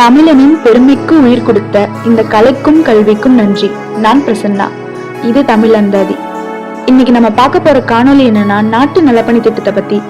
தமிழனின் பெருமைக்கு உயிர் கொடுத்த இந்த கலைக்கும் கல்விக்கும் நன்றி. நான் பிரசன்னா. இது தமிழ் அந்தாதி. இன்னைக்கு நம்ம பார்க்க போற காணொலி என்னன்னா, நாட்டு நலப்பணி திட்டத்தை பத்தி.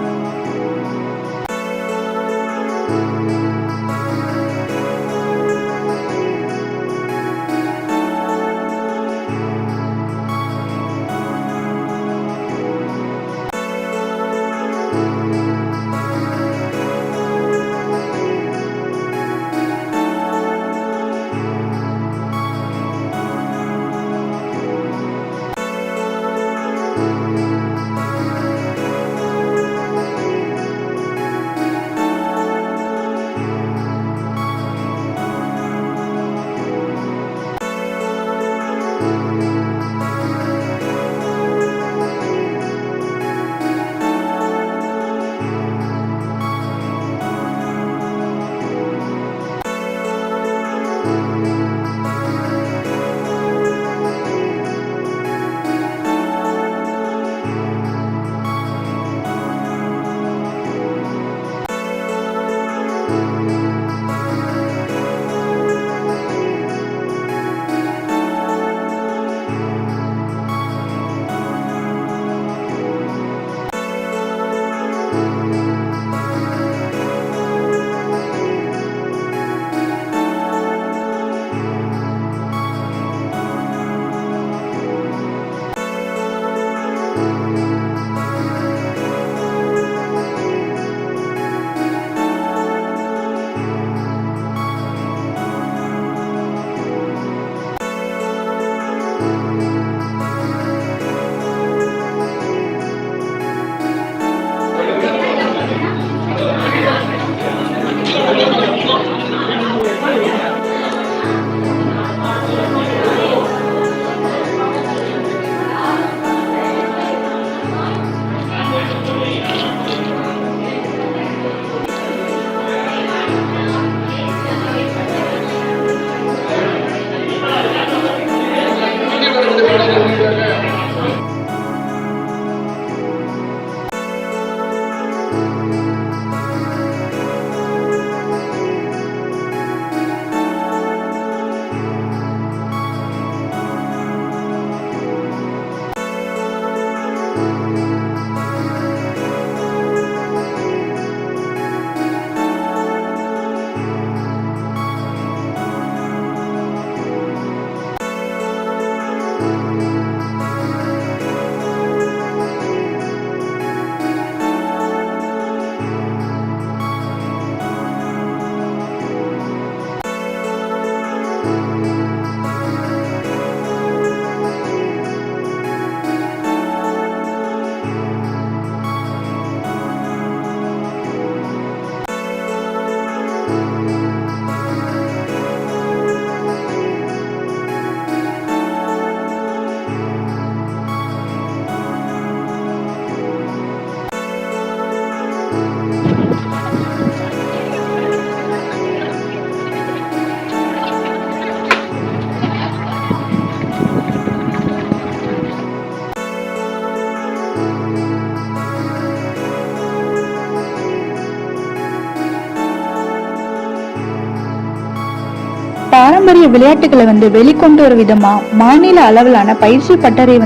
பாரம்பரிய விளையாட்டுகளை வெளிக்கொண்டு ஒரு விதமா மாநில அளவிலான பயிற்சி பட்டறை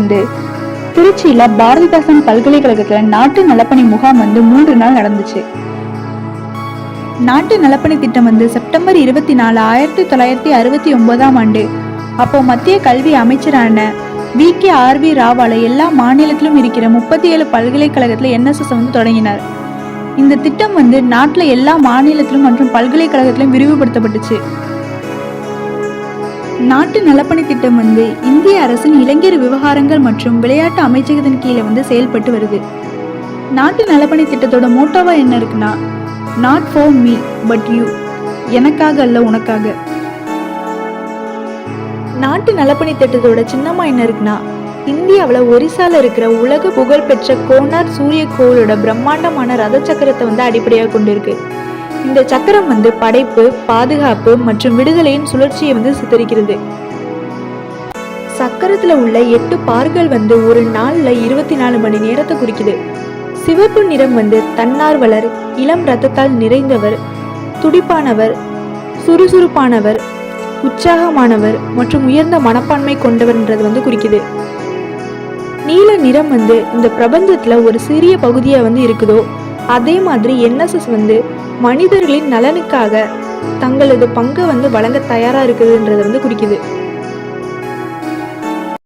திருச்சியில பாரதிதாசன் பல்கலைக்கழகத்துல நாட்டு நலப்பணி முகாம் 3 நாள் நடந்துச்சு. நாட்டு நலப்பணி திட்டம் செப்டம்பர் 24, 1969ஆம் ஆண்டு அப்போ மத்திய கல்வி அமைச்சரான VKRV ராவால எல்லா மாநிலத்திலும் இருக்கிற 37 பல்கலைக்கழகத்துல NSS தொடங்கினார். இந்த திட்டம் நாட்டுல எல்லா மாநிலத்திலும் மற்றும் பல்கலைக்கழகத்திலும் விரிவுபடுத்தப்பட்டுச்சு. நாட்டு நலப்பணி திட்டம் இந்திய அரசின் இளைஞர் விவகாரங்கள் மற்றும் விளையாட்டு அமைச்சகத்தின் கீழே செயல்பட்டு வருது. நாட்டு நலப்பணி திட்டத்தோட மோட்டோவா என்ன இருக்குன்னா, not for me but you, எனக்காக அல்ல உனக்காக. நாட்டு நலப்பணி திட்டத்தோட சின்னமா என்ன இருக்குன்னா, இந்தியாவில் ஒரிசால இருக்கிற உலக புகழ்பெற்ற கோனார் சூரிய கோவிலோட பிரம்மாண்டமான ரத சக்கரத்தை அடிப்படையாக கொண்டிருக்கு. இந்த சக்கரம் படைப்பு, பாதுகாப்பு மற்றும் விடுதலையின் சுழற்சியை சித்தரிக்கிறது. சக்கரத்துல உள்ள 8 பார்கள் ஒரு நாள்ல 24 மணி நேரத்தை குறிக்குது. சிவப்பு நிறம் தன்னார்வலர், இளம் ரத்தத்தால் நிறைந்தவர், துடிப்பானவர், சுறுசுறுப்பானவர், உற்சாகமானவர் மற்றும் உயர்ந்த மனப்பான்மை கொண்டவர்ன்றது குறிக்குது. நீல நிறம் இந்த பிரபஞ்சத்துல ஒரு சிறிய பகுதியா இருக்குதோ அதே மாதிரி என்எஸ்எஸ் மனிதர்களின் நலனுக்காக தங்களது பங்கை வழங்க தயாரா இருக்குதுன்றத குறிக்குது.